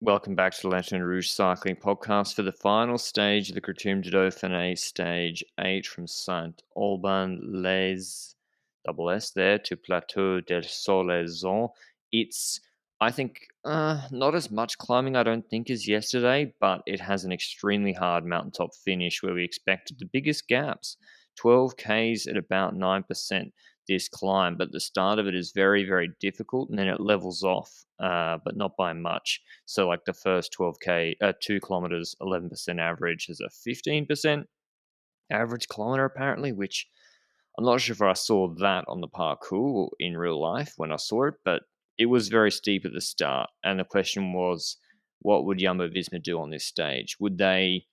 Welcome back to the Lanterne Rouge Cycling Podcast for the final stage of the Critérium du Dauphiné, Stage 8 from Saint-Alban-les double S there to Plateau del Solaison. It's, I think, not as much climbing, I don't think, as yesterday, but it has an extremely hard mountaintop finish where we expected the biggest gaps. 12 Ks at about 9% this climb, but the start of it is very, very difficult, and then it levels off, but not by much. So, like the first 2 kilometers, 11% average is a 15% average kilometer, apparently, which I'm not sure if I saw that on the parkour in real life when I saw it, but it was very steep at the start. And the question was, what would Jumbo Visma do on this stage? Would they,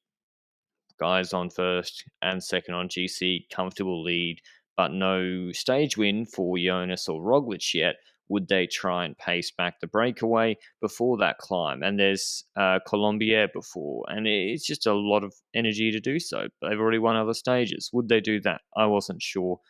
guys on first and second on GC, comfortable lead, but no stage win for Jonas or Roglic yet? Would they try and pace back the breakaway before that climb? And there's Colombier before, and it's just a lot of energy to do so. They've already won other stages. Would they do that? I wasn't sure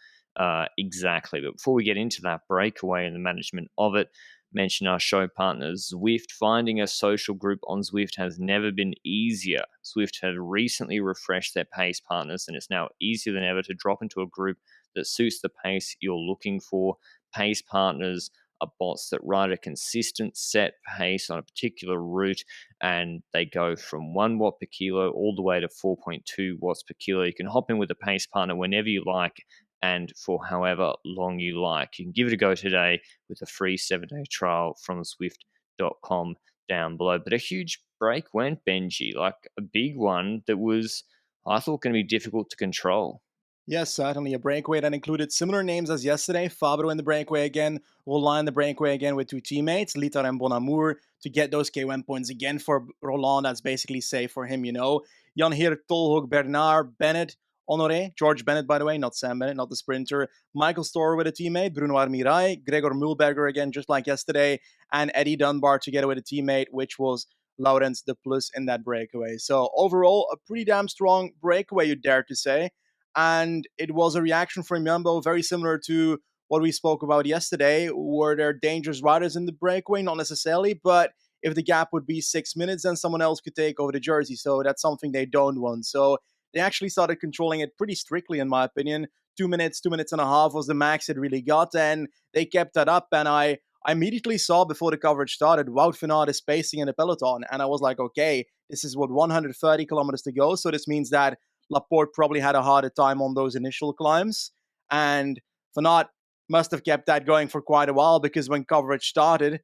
exactly. But before we get into that breakaway and the management of it, mention our show partners, Zwift. Finding a social group on Zwift has never been easier. Zwift have recently refreshed their pace partners, and it's now easier than ever to drop into a group that suits the pace you're looking for. Pace partners are bots that ride a consistent set pace on a particular route, and they go from 1 watt per kilo all the way to 4.2 watts per kilo. You can hop in with a pace partner whenever you like and for however long you like. You can give it a go today with a free 7-day trial from Zwift.com down below. But a huge break went, Benji, like a big one that was, I thought, going to be difficult to control. Yes, certainly a breakaway that included similar names as yesterday. Fabro in the breakaway again, Roland in the breakaway again with two teammates, Litter and Bonamour, to get those K1 points again for Roland. That's basically safe for him, you know. Jan Heer, Tolhoek, Bernard, Bennett, Honoré, George Bennett, by the way, not Sam Bennett, not the sprinter. Michael Storer with a teammate, Bruno Armirail, Gregor Mulberger again, just like yesterday, and Eddie Dunbar together with a teammate, which was Laurens de Plus in that breakaway. So overall, a pretty damn strong breakaway, you dare to say. And it was a reaction from Jumbo very similar to what we spoke about yesterday. Were there dangerous riders in the breakaway? Not necessarily, but if the gap would be 6 minutes, then someone else could take over the jersey. So that's something they don't want. So they actually started controlling it pretty strictly, in my opinion. 2 minutes and a half was the max it really got, and they kept that up. And I immediately saw before the coverage started, Wout van Aert is pacing in the peloton. And I was like, okay, this is what, 130 kilometers to go. So this means that Laporte probably had a harder time on those initial climbs. And Van Aert must have kept that going for quite a while, because when coverage started,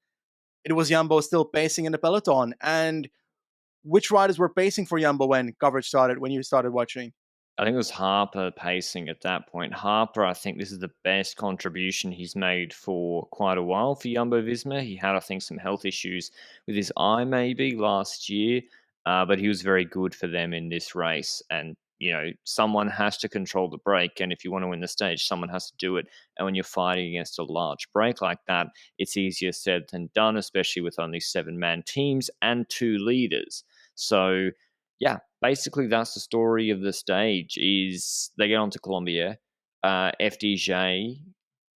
it was Jumbo still pacing in the peloton. And which riders were pacing for Jumbo when coverage started, when you started watching? I think it was Harper pacing at that point. Harper, I think this is the best contribution he's made for quite a while for Jumbo Visma. He had, I think, some health issues with his eye maybe last year, but he was very good for them in this race. And, you know, someone has to control the break. And if you want to win the stage, someone has to do it. And when you're fighting against a large break like that, it's easier said than done, especially with only 7-man teams and 2 leaders. So, yeah, basically that's the story of the stage. Is they get onto Colombier, FDJ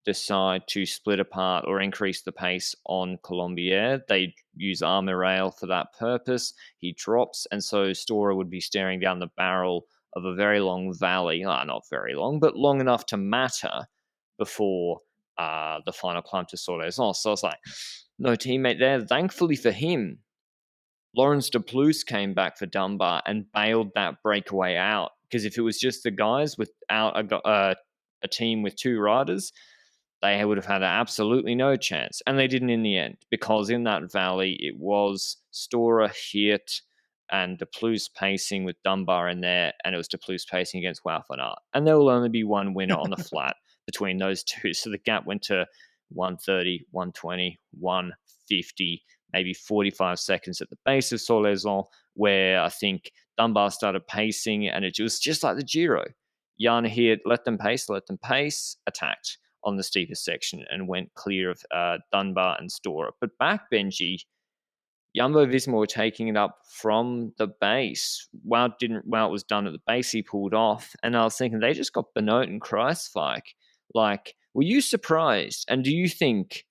decide to split apart or increase the pace on Colombier. They use Armirail for that purpose. He drops, and so Storer would be staring down the barrel of a very long valley. Not very long, but long enough to matter before the final climb to Solaison. So it's like, no teammate there. Thankfully for him, Laurens de Plus came back for Dunbar and bailed that breakaway out. Because if it was just the guys without a team with 2 riders, they would have had absolutely no chance. And they didn't in the end, because in that valley, it was Storer, Hirt, and De Plus pacing with Dunbar in there, and it was De Plus pacing against Wout van Aert. And there will only be one winner on the flat between those two. So the gap went to 130, 120, 150, maybe 45 seconds at the base of Solaison, where I think Dunbar started pacing, and it was just like the Giro. Jan here let them pace, attacked on the steepest section and went clear of Dunbar and Storer. But back, Benji, Jumbo Visma were taking it up from the base. Wout was done at the base. He pulled off, and I was thinking they just got Benoit and Kruijswijk. Like, were you surprised? And do you think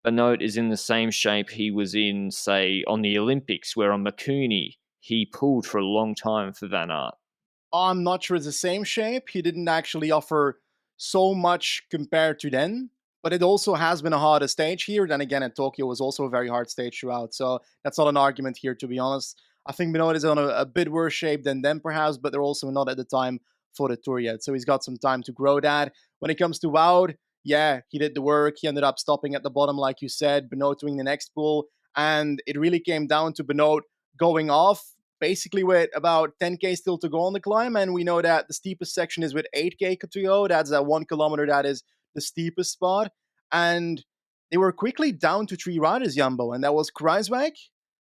Benoit is in the same shape he was in, say, on the Olympics, where on Makuni, he pulled for a long time for Van Aert. I'm not sure it's the same shape. He didn't actually offer so much compared to then, but it also has been a harder stage here. Then again, at Tokyo was also a very hard stage throughout, so that's not an argument here, to be honest. I think Benoit is on a bit worse shape than them, perhaps, but they're also not at the time for the tour yet, so he's got some time to grow that. When it comes to Wout, yeah, he did the work. He ended up stopping at the bottom, like you said, Benoit doing the next pull, and it really came down to Benoit going off basically with about 10k still to go on the climb, and we know that the steepest section is with 8k to go. That's that 1 kilometer that is the steepest spot, and they were quickly down to 3 riders, Jumbo, and that was Kruijswijk,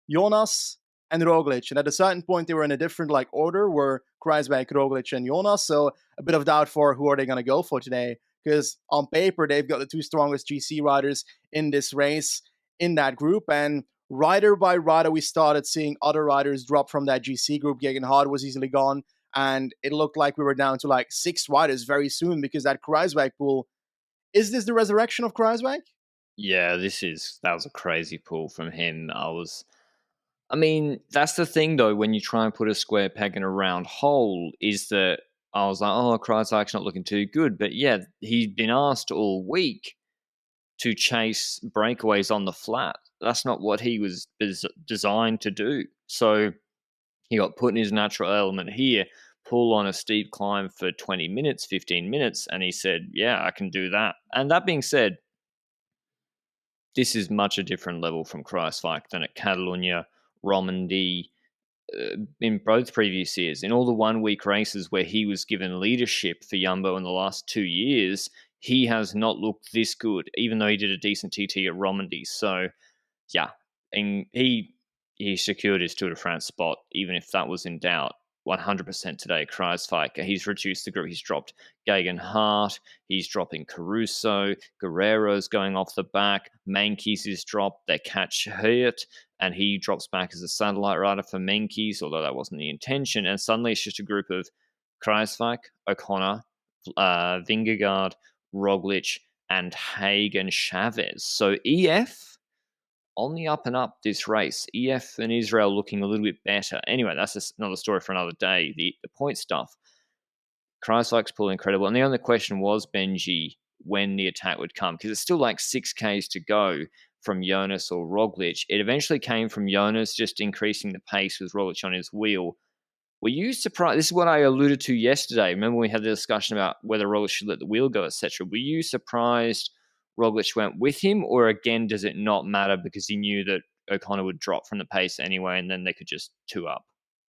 Jonas, and Roglic. And at a certain point, they were in a different order, were Kruijswijk, Roglic, and Jonas. So a bit of doubt for who are they going to go for today, because on paper they've got the 2 strongest GC riders in this race in that group, and rider by rider, we started seeing other riders drop from that GC group. Gegenhard was easily gone, and it looked like we were down to 6 riders very soon because that Kruijswijk pool. Is this the resurrection of Kruijswijk? Yeah, that was a crazy pull from him. I mean, that's the thing though, when you try and put a square peg in a round hole, is that I was like, oh, Kruijswijk's not looking too good. But yeah, he'd been asked all week to chase breakaways on the flat. That's not what he was designed to do. So he got put in his natural element here, pull on a steep climb for 20 minutes, 15 minutes, and he said, yeah, I can do that. And that being said, this is much a different level from Kruijswijk than at Catalunya, Romandy, in both previous years. In all the 1 week races where he was given leadership for Jumbo in the last 2 years, he has not looked this good, even though he did a decent TT at Romandy. So, yeah, and he secured his Tour de France spot, even if that was in doubt. 100% today, Kruijswijk. He's reduced the group. He's dropped Gegenhardt. He's dropping Caruso. Guerrero's going off the back. Meintjes is dropped. They catch Hurt, and he drops back as a satellite rider for Meintjes, although that wasn't the intention. And suddenly it's just a group of Kruijswijk, O'Connor, Vingegaard, Roglic, and Haig and Chavez. So EF on the up and up this race. EF and Israel looking a little bit better. Anyway, that's another story for another day. The point stuff. Kruijswijk's pull incredible. And the only question was, Benji, when the attack would come, because it's still 6Ks to go from Jonas or Roglic. It eventually came from Jonas just increasing the pace with Roglic on his wheel. Were you surprised? This is what I alluded to yesterday. Remember we had the discussion about whether Roglic should let the wheel go, etc. Were you surprised Roglic went with him, or again, does it not matter because he knew that O'Connor would drop from the pace anyway and then they could just 2 up?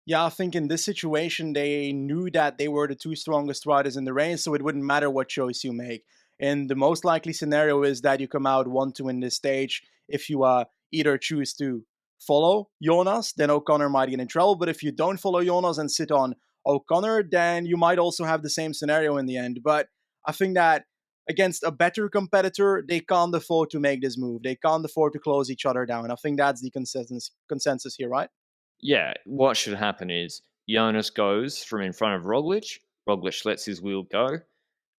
Yeah, I think in this situation, they knew that they were the 2 strongest riders in the race, so it wouldn't matter what choice you make. And the most likely scenario is that you come out 1-2 in this stage. If you either choose to follow Jonas, then O'Connor might get in trouble. But if you don't follow Jonas and sit on O'Connor, then you might also have the same scenario in the end. But I think that against a better competitor, they can't afford to make this move. They can't afford to close each other down. I think that's the consensus here, right? Yeah, what should happen is Jonas goes from in front of Roglic. Roglic lets his wheel go,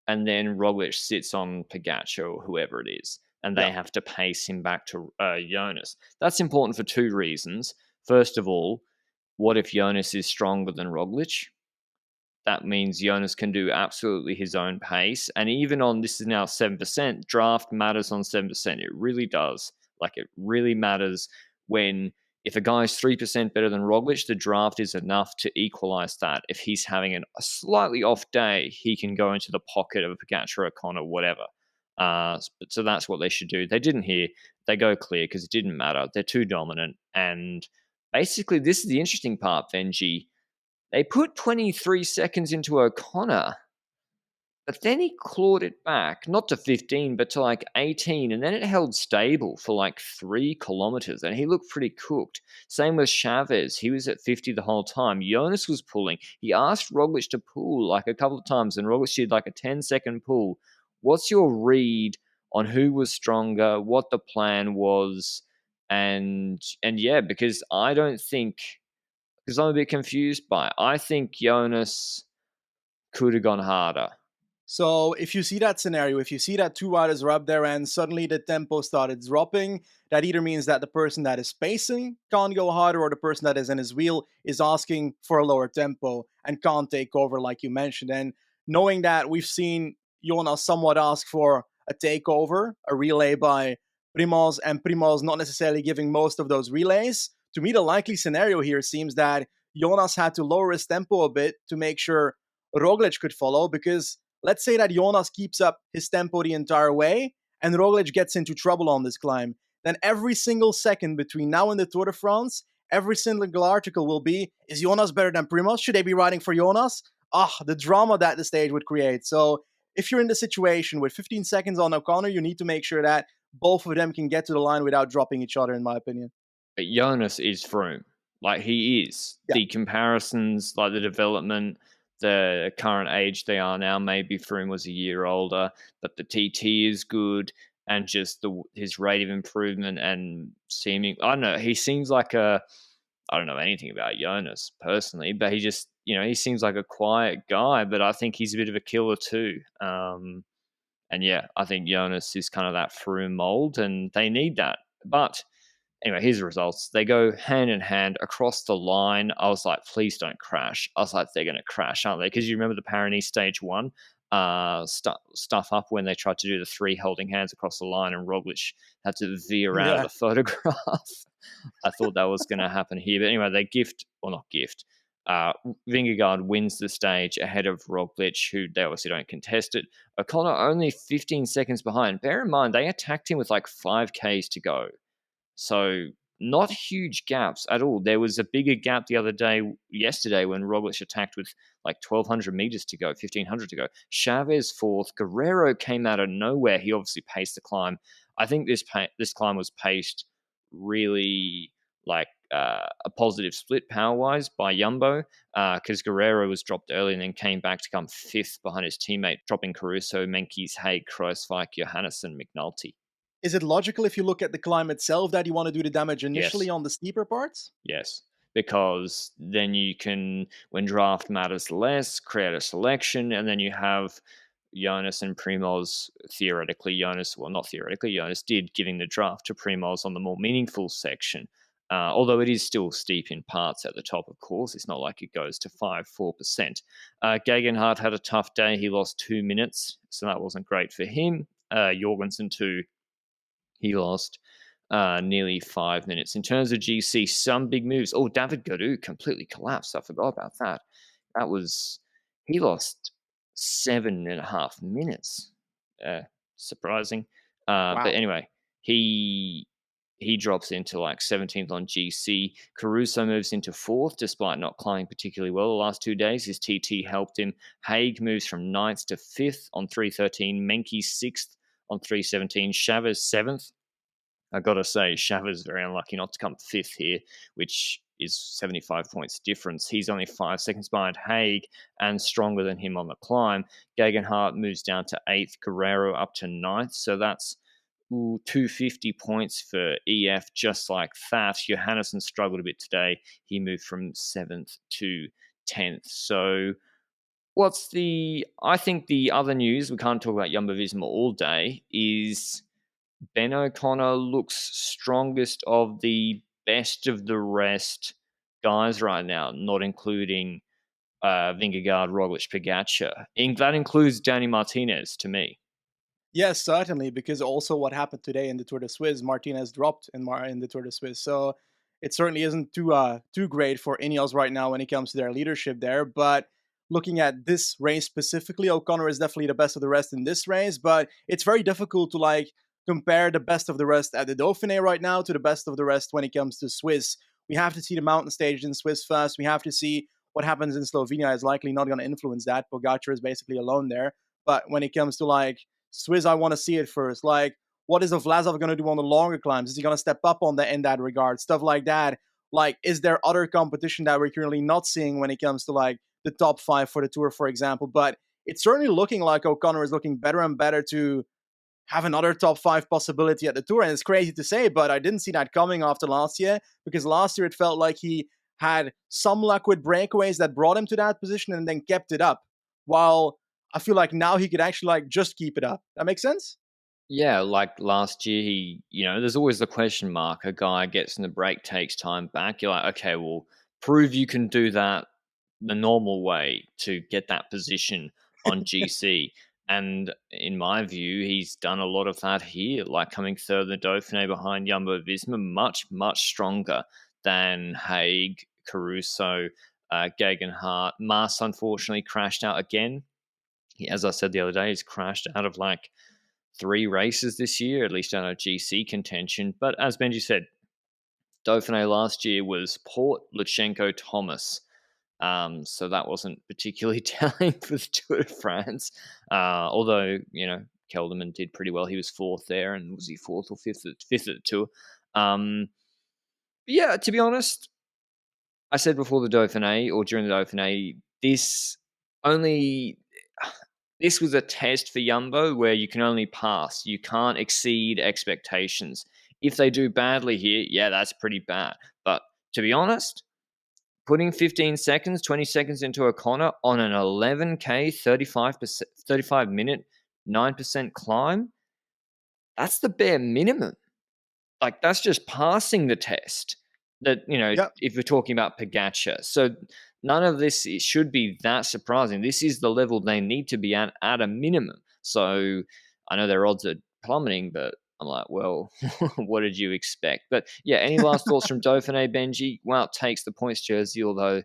and then Roglic sits on Pogacar or whoever it is, and they Yeah. have to pace him back to Jonas. That's important for 2 reasons. First of all, what if Jonas is stronger than Roglic? That means Jonas can do absolutely his own pace. And even on, this is now 7%, draft matters on 7%. It really does. It really matters when, if a guy's 3% better than Roglic, the draft is enough to equalize that. If he's having a slightly off day, he can go into the pocket of a Pogacar, O'Connor, whatever. So that's what they should do. They didn't here. They go clear because it didn't matter. They're too dominant. And basically, this is the interesting part, Benji. They put 23 seconds into O'Connor, but then he clawed it back, not to 15, but to 18, and then it held stable for 3 kilometers, and he looked pretty cooked. Same with Chavez. He was at 50 the whole time. Jonas was pulling. He asked Roglic to pull a couple of times, and Roglic did a 10-second pull. What's your read on who was stronger, what the plan was, and yeah, because I don't think... Because I'm a bit confused by it. I think Jonas could have gone harder. So if you see that scenario, if you see that two riders are up there and suddenly the tempo started dropping, that either means that the person that is pacing can't go harder, or the person that is in his wheel is asking for a lower tempo and can't take over, like you mentioned. And knowing that we've seen Jonas somewhat ask for a takeover, a relay by Primoz, and Primoz not necessarily giving most of those relays, to me the likely scenario here seems that Jonas had to lower his tempo a bit to make sure Roglic could follow, because let's say that Jonas keeps up his tempo the entire way and Roglic gets into trouble on this climb. Then every single second between now and the Tour de France, every single article will be, is Jonas better than Primoz? Should they be riding for Jonas? The drama that the stage would create. So if you're in the situation with 15 seconds on O'Connor, you need to make sure that both of them can get to the line without dropping each other, in my opinion. But Jonas is Froome. Like, he is. Yeah. The comparisons, like the development, the current age they are now, maybe Froome was a year older, but the TT is good, and just his rate of improvement and seeming, I don't know, he seems like I don't know anything about Jonas personally, but he just, he seems like a quiet guy, but I think he's a bit of a killer too. And yeah, I think Jonas is kind of that Froome mold, and they need that. But anyway, here's the results. They go hand in hand across the line. I was like, please don't crash. I was like, they're going to crash, aren't they? Because you remember the Pyrenees stage one stuff up when they tried to do the three holding hands across the line and Roglic had to veer out of the photograph. I thought that was going to happen here. But anyway, not gift. Vingegaard wins the stage ahead of Roglic, who they obviously don't contest it. O'Connor only 15 seconds behind. Bear in mind, they attacked him with like 5Ks to go. So not huge gaps at all. There was a bigger gap yesterday when Roglic attacked with like 1,200 meters to go, 1,500 to go. Chavez fourth. Guerrero came out of nowhere. He obviously paced the climb. I think this climb was paced really like a positive split power-wise by Jumbo, because Guerrero was dropped early and then came back to come fifth behind his teammate, dropping Caruso, Menkes, Haig, Kruijswijk, Johannesson, McNulty. Is it logical, if you look at the climb itself, that you want to do the damage initially on the steeper parts? Yes, because then you can, when draft matters less, create a selection, and then you have Jonas and Primoz, Jonas did giving the draft to Primoz on the more meaningful section. Although it is still steep in parts at the top, of course. It's not like it goes to 4%. Gegenhardt had a tough day. He lost 2 minutes, so that wasn't great for him. Jorgensen too. He lost nearly 5 minutes. In terms of GC, some big moves. Oh, David Gaudu completely collapsed. I forgot about that. He lost 7.5 minutes. Surprising. Wow. But anyway, he drops into like 17th on GC. Caruso moves into 4th despite not climbing particularly well the last 2 days. His TT helped him. Haig moves from 9th to 5th on 3:13. Menkes 6th on 3:17. Chavez 7th. I got to say, Chavez very unlucky not to come 5th here, which is 75 points difference. He's only 5 seconds behind Haig and stronger than him on the climb. Gegenhardt moves down to 8th, Guerrero up to 9th. So that's 250 points for EF just like that. Johannesson struggled a bit today. He moved from 7th to 10th. So I think the other news, we can't talk about Jumbo-Visma all day, is Ben O'Connor looks strongest of the best of the rest guys right now, not including Vingegaard, Roglic, Pogačar. That includes Danny Martinez to me. Yes, certainly, because also what happened today in the Tour de Suisse, Martinez dropped in the Tour de Suisse. So it certainly isn't too great for Ineos right now when it comes to their leadership there. But looking at this race specifically, O'Connor is definitely the best of the rest in this race. But it's very difficult to compare the best of the rest at the Dauphiné right now to the best of the rest when it comes to Swiss. We have to see the mountain stage in Swiss first. We have to see what happens in Slovenia is likely not going to influence that. Pogačar is basically alone there. But when it comes to Swiss, I want to see it first. What is Vlasov going to do on the longer climbs? Is he going to step up in that regard? Stuff like that. Is there other competition that we're currently not seeing when it comes to the top 5 for the Tour, for example? But it's certainly looking like O'Connor is looking better and better to have another top 5 possibility at the Tour. And it's crazy to say, but I didn't see that coming after last year, because last year it felt like he had some luck with breakaways that brought him to that position and then kept it up. While I feel like now he could actually like just keep it up. That makes sense? Yeah, like last year, there's always the question mark. A guy gets in the break, takes time back. You're like, okay, well, prove you can do that the normal way to get that position on GC. And in my view, he's done a lot of that here, like coming third in the Dauphiné behind Jumbo Visma, much, much stronger than Haig, Caruso, Gegenhardt. Mars unfortunately crashed out again. As I said the other day, he's crashed out of like 3 races this year, at least out of GC contention. But as Benji said, Dauphiné last year was Port, Lutsenko, Thomas. So that wasn't particularly telling for the Tour de France. Although, Kelderman did pretty well. He was fourth there, and was he fourth or fifth at the Tour? Yeah, to be honest, I said before the Dauphiné or during the Dauphiné, only this was a test for Jumbo where you can only pass. You can't exceed expectations. If they do badly here, yeah, that's pretty bad. But to be honest, putting 15 seconds, 20 seconds into a corner on an 11K, 35 minute, 9% climb, that's the bare minimum. Like, that's just passing the test. That, Yeah. if we're talking about Pogacar. So none of this should be that surprising. This is the level they need to be at a minimum. So I know their odds are plummeting, but I'm like, well, what did you expect? But yeah, any last thoughts from Dauphiné, Benji? Well, it takes the points jersey, although,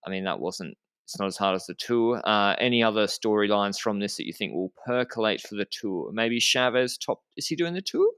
I mean, it's not as hard as the Tour. Any other storylines from this that you think will percolate for the Tour? Maybe Chavez is he doing the Tour,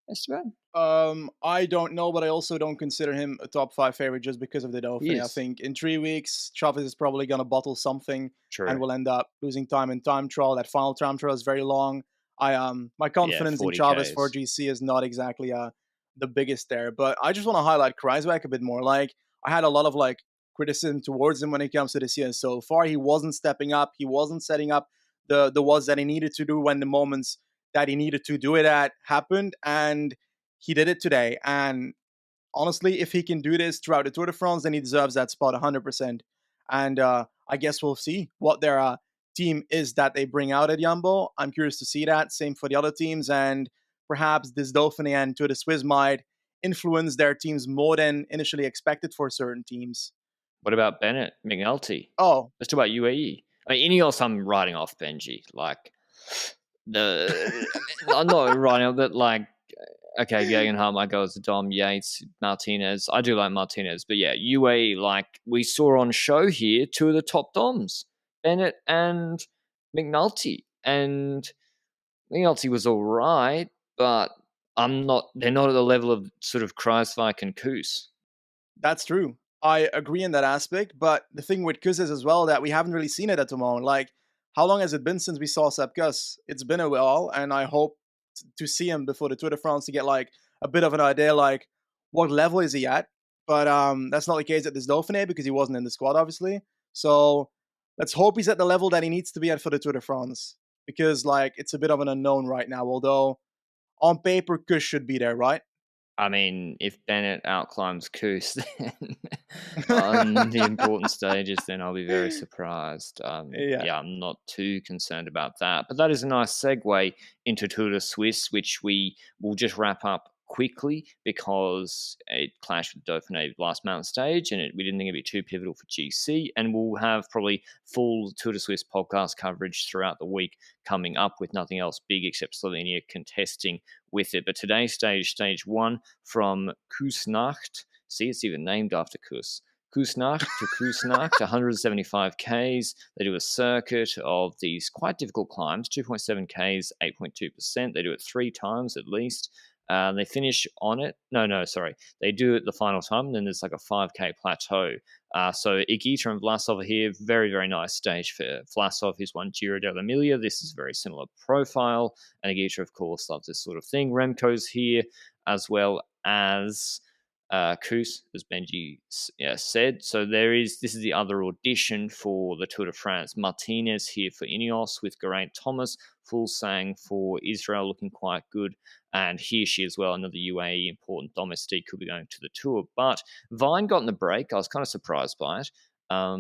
Esteban? I don't know, but I also don't consider him a top 5 favorite just because of the He Dauphiné. I is. think in 3 weeks, Chavez is probably going to bottle something and True. will end up losing time in time trial. That final time trial is very long. My Yeah, confidence in 40 Chavez for Ks. GC is not exactly the biggest there, but I just want to highlight Kreiswijk a bit more. Like, I had a lot of like criticism towards him when it comes to this year. So far, he wasn't stepping up. He wasn't setting up the was that he needed to do when the moments that he needed to do it at happened, and he did it today. And honestly, if he can do this throughout the Tour de France, then he deserves that spot 100%. And I guess we'll see what their team is that they bring out at Jumbo. I'm curious to see that. Same for the other teams. And perhaps this Dauphiné and Tour de Suisse might influence their teams more than initially expected for certain teams. What about Bennett, McNulty? Oh, Let's talk about UAE. I mean, Ineos, I'm writing off Benji. Like, I'm not writing off, but like, okay, Gegenhardt might go as a Dom, Yates, Martinez. I do like Martinez, but yeah, UAE, like we saw on show here, 2 of the top Doms, Bennett and McNulty. And McNulty was all right, but they're not at the level of sort of Kreiswijk and Koos. that's true. I agree in that aspect, but the thing with Kuss is as well that we haven't really seen it at the moment. Like, how long has it been since we saw Sepp Kuss? It's been a while, and I hope to see him before the Tour de France to get like a bit of an idea, like what level is he at. But that's not the case at this Dauphiné because he wasn't in the squad, obviously. So let's hope he's at the level that he needs to be at for the Tour de France, because like it's a bit of an unknown right now. Although on paper, Kuss should be there, right? I mean, if Bennett outclimbs Koos then on the important stages, then I'll be very surprised. Yeah. Yeah, I'm not too concerned about that. But that is a nice segue into Tour de Suisse, which we will just wrap up quickly because it clashed with Dauphiné last mountain stage, and we didn't think it'd be too pivotal for GC. And we'll have probably full Tour de Suisse podcast coverage throughout the week coming up with nothing else big except Slovenia contesting with it. But today's stage 1 from Kusnacht. See, it's even named after Kus. Kusnacht to Kusnacht, 175 Ks. They do a circuit of these quite difficult climbs, 2.7 Ks, 8.2%. They do it 3 times at least. They finish on it. No, sorry. They do it the final time, and then there's like a 5K plateau. So Igita and Vlasov are here. Very, very nice stage for Vlasov, who's won Giro dell'Emilia. This is a very similar profile. And Igita, of course, loves this sort of thing. Remco's here, as well as Koos, as Benji said. So this is the other audition for the Tour de France. Martinez here for Ineos with Geraint Thomas. Fulsang for Israel, looking quite good. And Hirschi as well, another UAE important domestique, could be going to the Tour. But Vine got in the break. I was kind of surprised by it. I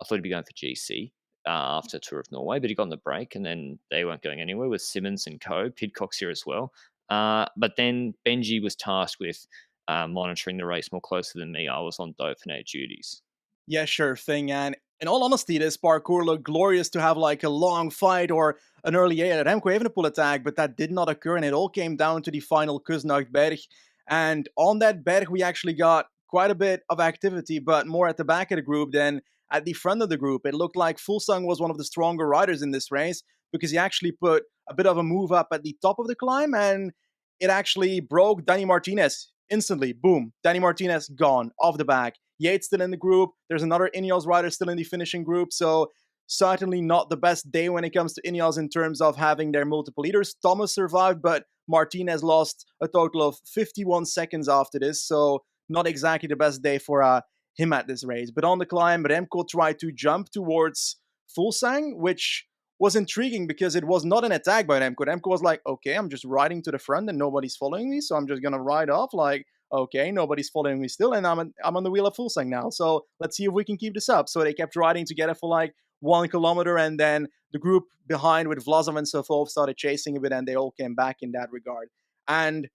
thought he'd be going for GC. after Tour of Norway, but he got on the break, and then they weren't going anywhere with Simmons and co. Pidcock's here as well. But then Benji was tasked with monitoring the race more closely than me. I was on Dauphiné duties. Yeah, sure thing. And in all honesty, this parkour looked glorious to have like a long fight or an early Remco Evenepoel attack, but that did not occur, and it all came down to the final Kusnachtberg. And on that berg, we actually got quite a bit of activity, but more at the back of the group than at the front of the group. It looked like Fulsang was one of the stronger riders in this race because he actually put a bit of a move up at the top of the climb, and it actually broke Danny Martinez instantly. Boom, Danny Martinez gone off the back. Yates still in the group. There's another Ineos rider still in the finishing group. So certainly not the best day when it comes to Ineos in terms of having their multiple leaders. Thomas survived, but Martinez lost a total of 51 seconds after this. So not exactly the best day for him at this race. But on the climb, Remco tried to jump towards Fulsang, which was intriguing because it was not an attack by Remco. Remco was like, okay, I'm just riding to the front and nobody's following me, so I'm just going to ride off. Like, okay, nobody's following me still, and I'm on the wheel of Fulsang now. So let's see if we can keep this up. So they kept riding together for like 1 kilometer, and then the group behind with Vlasov and so forth started chasing a bit, and they all came back in that regard. And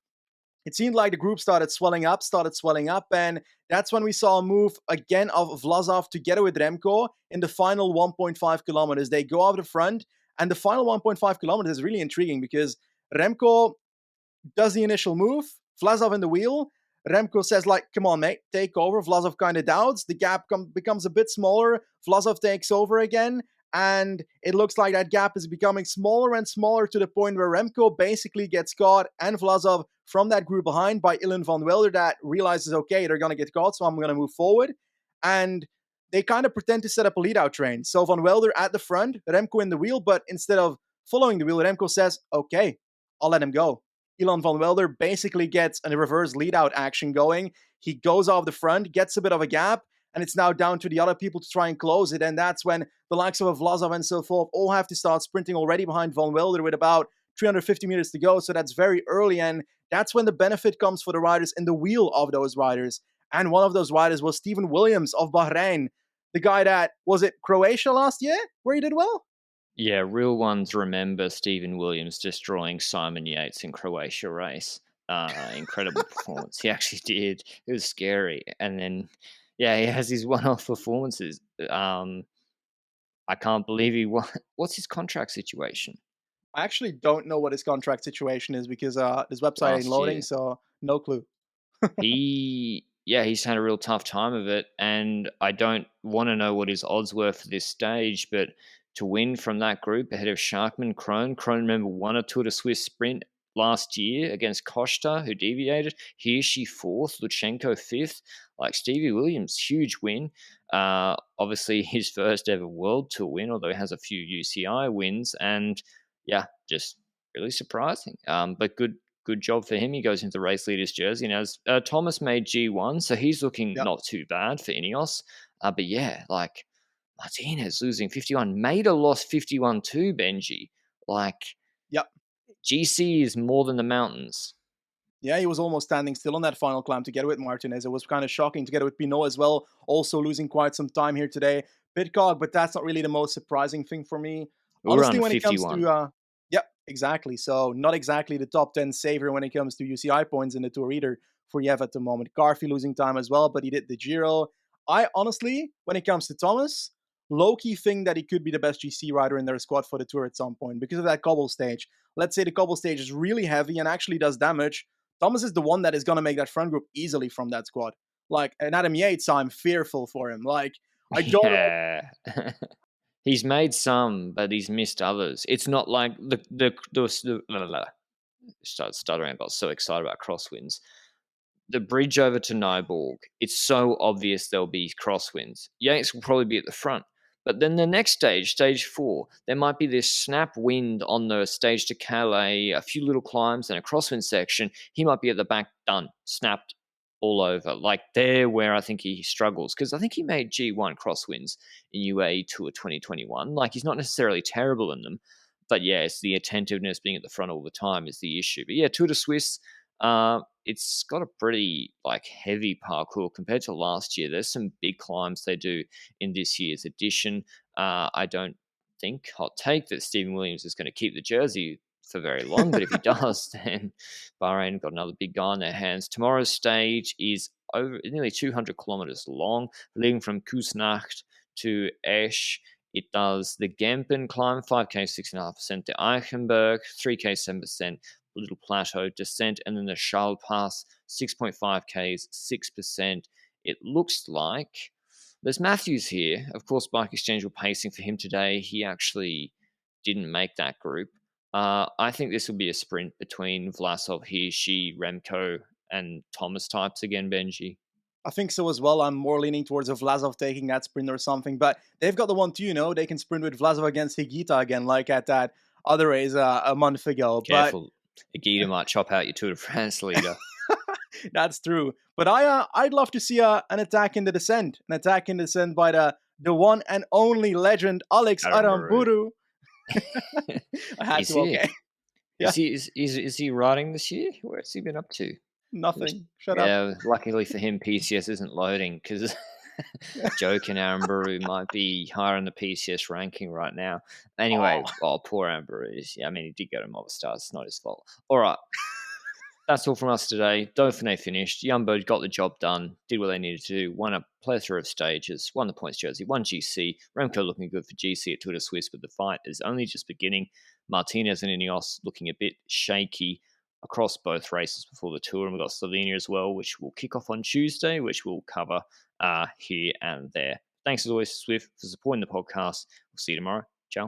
it seemed like the group started swelling up, and that's when we saw a move again of Vlasov together with Remco in the final 1.5 kilometers. They go off the front, and the final 1.5 kilometers is really intriguing because Remco does the initial move, Vlasov in the wheel. Remco says, like, come on, mate, take over. Vlasov kind of doubts. The gap becomes a bit smaller. Vlasov takes over again. And it looks like that gap is becoming smaller and smaller to the point where Remco basically gets caught and Vlasov from that group behind by Ilan van Wilder that realizes, okay, they're going to get caught, so I'm going to move forward. And they kind of pretend to set up a lead-out train. So Van Wilder at the front, Remco in the wheel, but instead of following the wheel, Remco says, okay, I'll let him go. Ilan van Wilder basically gets a reverse lead-out action going. He goes off the front, gets a bit of a gap, and it's now down to the other people to try and close it. And that's when the likes of Vlasov and so forth all have to start sprinting already behind Van Wilder with about 350 meters to go. So that's very early. And that's when the benefit comes for the riders in the wheel of those riders. And one of those riders was Stephen Williams of Bahrain, the guy that, was it Croatia last year where he did well? Yeah, real ones remember Stephen Williams destroying Simon Yates in Croatia race. Incredible performance. He actually did. It was scary. And then, yeah, he has these one-off performances. I can't believe he won. What's his contract situation? I actually don't know what his contract situation is because this website ain't Last loading, year. so no clue. He's had a real tough time of it, and I don't want to know what his odds were for this stage, but to win from that group ahead of Sharkman, Krohn, remember, won a Tour de Suisse sprint last year against Costa, who deviated. Hirschi fourth, Lutsenko fifth. Like Stevie Williams, huge win. Obviously, his first ever World Tour win, although he has a few UCI wins, and yeah, just really surprising. But good job for him. He goes into the race leader's jersey. Now, Thomas made G1, so he's looking Yep. not too bad for Ineos. But yeah, like Martinez losing 51. Maida lost 51 too, Benji. Like, Yep. GC is more than the mountains. Yeah, he was almost standing still on that final climb together with Martinez. It was kind of shocking together with Pinot as well, also losing quite some time here today. Pitcock, but that's not really the most surprising thing for me. We're Honestly, on when it comes 51. to, yep, exactly. So not exactly the top 10 savior when it comes to UCI points in the Tour either for Yev at the moment. Garfi losing time as well, but he did the Giro. I honestly, when it comes to Thomas, low-key think that he could be the best GC rider in their squad for the Tour at some point because of that cobble stage. Let's say the cobble stage is really heavy and actually does damage. Thomas is the one that is going to make that front group easily from that squad. Like, and Adam Yates, I'm fearful for him. Like, I don't know. Yeah. He's made some, but he's missed others. It's not like started stuttering. I got so excited about crosswinds. The bridge over to Nyborg, it's so obvious there'll be crosswinds. Yates will probably be at the front. But then the next stage, stage 4, there might be this snap wind on the stage to Calais, a few little climbs and a crosswind section. He might be at the back, done, snapped all over. Like there where I think he struggles, because I think he made G1 crosswinds in UAE Tour 2021. Like he's not necessarily terrible in them, but yeah, it's the attentiveness being at the front all the time is the issue. But yeah, Tour de Suisse, It's got a pretty heavy parkour compared to last year. There's some big climbs they do in this year's edition. I don't think, hot take, that Stephen Williams is going to keep the jersey for very long, but if he does, then Bahrain got another big guy on their hands. Tomorrow's stage is over nearly 200 kilometers long, leading from Kusnacht to Esch. It does the Gempen climb, 5K, 6.5%, the Eichenberg, 3K, 7%, little plateau descent, and then the Charles Pass, 6.5Ks, 6%. It looks like there's Matthews here. Of course, Bike Exchange were pacing for him today. He actually didn't make that group. I think this will be a sprint between Vlasov, Hirschi, Remco, and Thomas types again, Benji. I think so as well. I'm more leaning towards a Vlasov taking that sprint or something, but they've got the one too, they can sprint with Vlasov against Higita again, like at that other race a month ago. Careful. Higita might chop out your Tour de France leader. That's true. But I'd love to see an attack in the descent. An attack in the descent by the one and only legend, Alex Aramburu. I had to, okay. Yeah. Is he riding this year? Where's he been up to? Nothing. Shut up. Yeah, luckily for him, PCS isn't loading because Joke and Aramburu might be higher in the PCS ranking right now. Anyway, poor Aramburu. Yeah, I mean, he did go to Movistar. It's not his fault. All right. That's all from us today. Dauphiné finished. Jumbo got the job done, did what they needed to do, won a plethora of stages, won the points jersey, won GC. Remco looking good for GC at Tour de Suisse, but the fight is only just beginning. Martinez and Ineos looking a bit shaky across both races before the Tour. And we've got Slovenia as well, which will kick off on Tuesday, which we'll cover here and there. Thanks as always, Zwift, for supporting the podcast. We'll see you tomorrow. Ciao.